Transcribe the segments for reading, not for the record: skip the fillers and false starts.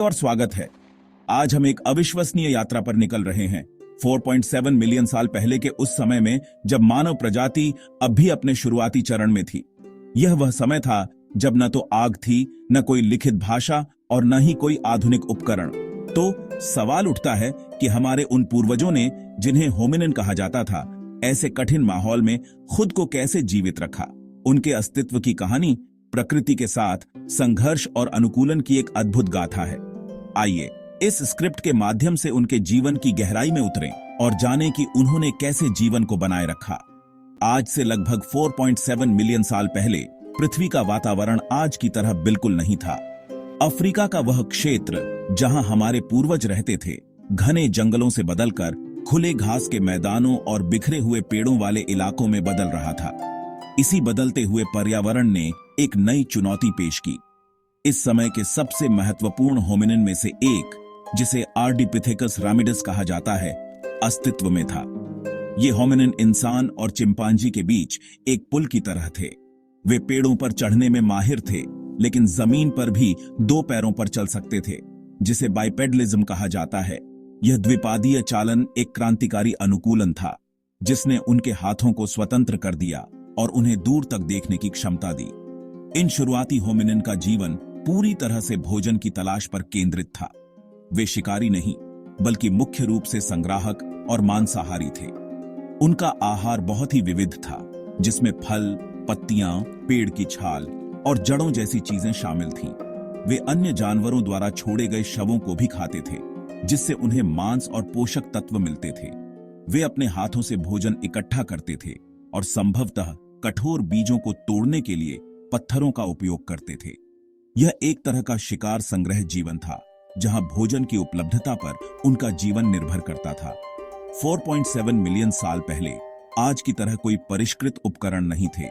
और स्वागत है। आज हम एक अविश्वसनीय यात्रा पर निकल रहे हैं 4.7 मिलियन साल पहले के उस समय में जब मानव प्रजाति अब भी अपने शुरुआती चरण में थी। यह वह समय था जब न तो आग थी, न कोई लिखित भाषा और न ही कोई आधुनिक उपकरण। तो सवाल उठता है कि हमारे उन पूर्वजों ने, जिन्हें होमिनिन कहा जाता था, ऐसे कठिन माहौल में खुद को कैसे जीवित रखा। उनके अस्तित्व की कहानी प्रकृति के साथ संघर्ष और अनुकूलन की एक अद्भुत गाथा है। आइए इस स्क्रिप्ट के माध्यम से उनके जीवन की गहराई में उतरें और जानें कि उन्होंने कैसे जीवन को बनाए रखा। आज से लगभग 4.7 मिलियन साल पहले पृथ्वी का वातावरण आज की तरह बिल्कुल नहीं था। अफ्रीका का वह क्षेत्र जहां हमारे पूर्वज रहते थे, घने जंगलों से बदलकर खुले घास के मैदानों और बिखरे हुए पेड़ों वाले इलाकों में बदल रहा था। इसी बदलते हुए पर्यावरण ने एक नई चुनौती पेश की। इस समय के सबसे महत्वपूर्ण होमिनिन में से एक, जिसे आर्डिपिथेकस रामिडस कहा जाता है, अस्तित्व में था। ये होमिनिन इंसान और चिंपांजी के बीच एक पुल की तरह थे। वे पेड़ों पर चढ़ने में माहिर थे, लेकिन जमीन पर भी दो पैरों पर चल सकते थे, जिसे बाइपेडलिज्म कहा जाता है। यह द्विपादीय चालन एक क्रांतिकारी अनुकूलन था, जिसने उनके हाथों को स्वतंत्र कर दिया और उन्हें दूर तक देखने की क्षमता दी। इन शुरुआती होमिनिन का जीवन पूरी तरह से भोजन की तलाश पर केंद्रित था। वे शिकारी नहीं, बल्कि मुख्य रूप से संग्राहक और मांसाहारी थे। उनका आहार बहुत ही विविध था, जिसमें फल, पत्तियां, पेड़ की छाल और जड़ों जैसी चीजें शामिल थीं। वे अन्य जानवरों द्वारा छोड़े गए शवों को भी खाते थे, जिससे उन्हें मांस और पोषक तत्व मिलते थे। वे अपने हाथों से भोजन इकट्ठा करते थे और संभवतः कठोर बीजों को तोड़ने के लिए पत्थरों का उपयोग करते थे। यह एक तरह का शिकार संग्रह जीवन था, जहां भोजन की उपलब्धता पर उनका जीवन निर्भर करता था। 4.7 मिलियन साल पहले आज की तरह कोई परिष्कृत उपकरण नहीं थे।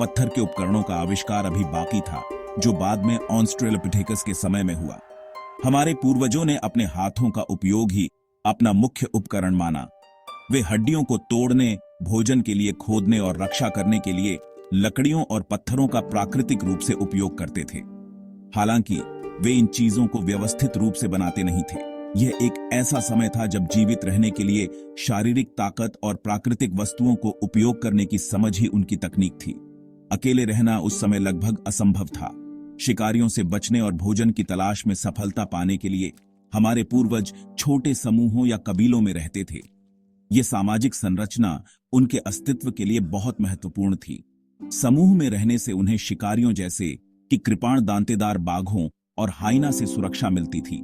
पत्थर के उपकरणों का आविष्कार अभी बाकी था, जो बाद में ऑस्ट्रेलोपिथेकस के समय में हुआ। हमारे पूर्वजों ने अपने हाथों का उपयोग ही अपना मुख्य उपकरण माना। वे हड्डियों को तोड़ने, भोजन के लिए खोदने और रक्षा करने के लिए लकड़ियों और पत्थरों का प्राकृतिक रूप से उपयोग करते थे। हालांकि वे इन चीजों को व्यवस्थित रूप से बनाते नहीं थे। यह एक ऐसा समय था जब जीवित रहने के लिए शारीरिक ताकत और प्राकृतिक वस्तुओं को उपयोग करने की समझ ही उनकी तकनीक थी। अकेले रहना उस समय लगभग असंभव था। शिकारियों से बचने और भोजन की तलाश में सफलता पाने के लिए हमारे पूर्वज छोटे समूहों या कबीलों में रहते थे। यह सामाजिक संरचना उनके अस्तित्व के लिए बहुत महत्वपूर्ण थी। समूह में रहने से उन्हें शिकारियों जैसे कि कृपाण दांतेदार बाघों और हाइना से सुरक्षा मिलती थी।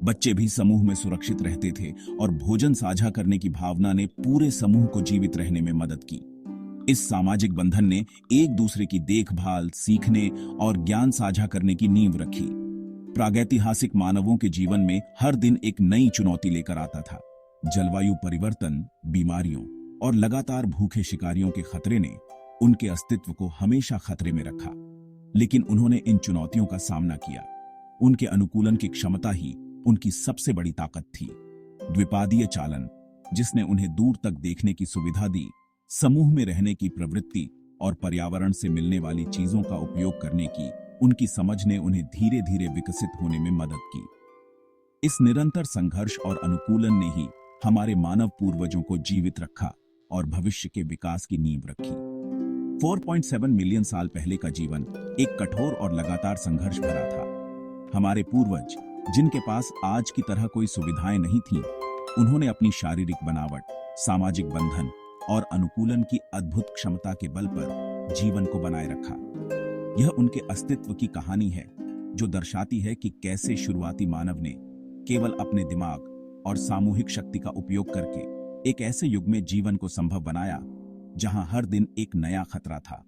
बच्चे भी समूह में सुरक्षित रहते थे और भोजन साझा करने की भावना ने पूरे समूह को जीवित रहने में मदद की। इस सामाजिक बंधन ने एक दूसरे की देखभाल, सीखने और ज्ञान साझा करने की नींव रखी। प्रागैतिहासिक मानवों के जीवन में हर दिन एक नई चुनौती लेकर आता था। जलवायु परिवर्तन, बीमारियों और लगातार भूखे शिकारियों के खतरे ने उनके अस्तित्व को हमेशा खतरे में रखा। लेकिन उन्होंने इन चुनौतियों का सामना किया। उनके अनुकूलन की क्षमता ही उनकी सबसे बड़ी ताकत थी। द्विपादीय चालन, जिसने उन्हें दूर तक देखने की सुविधा दी, समूह में रहने की प्रवृत्ति और पर्यावरण से मिलने वाली चीजों का उपयोग करने की उनकी समझ ने उन्हें धीरे धीरे विकसित होने में मदद की। इस निरंतर संघर्ष और अनुकूलन ने ही हमारे मानव पूर्वजों को जीवित रखा और भविष्य के विकास की नींव रखी। 4.7 मिलियन साल पहले का जीवन एक कठोर और लगातार संघर्ष भरा था। हमारे पूर्वज, जिनके पास आज की तरह कोई सुविधाएं नहीं थीं, उन्होंने अपनी शारीरिक बनावट, सामाजिक बंधन और अनुकूलन की अद्भुत क्षमता के बल पर जीवन को बनाए रखा। यह उनके अस्तित्व की कहानी है, जो दर्शाती है कि कैसे शुरुआती मानव ने केवल अपने दिमाग और सामूहिक शक्ति का उपयोग करके एक ऐसे युग में जीवन को संभव बनाया, जहां हर दिन एक नया खतरा था।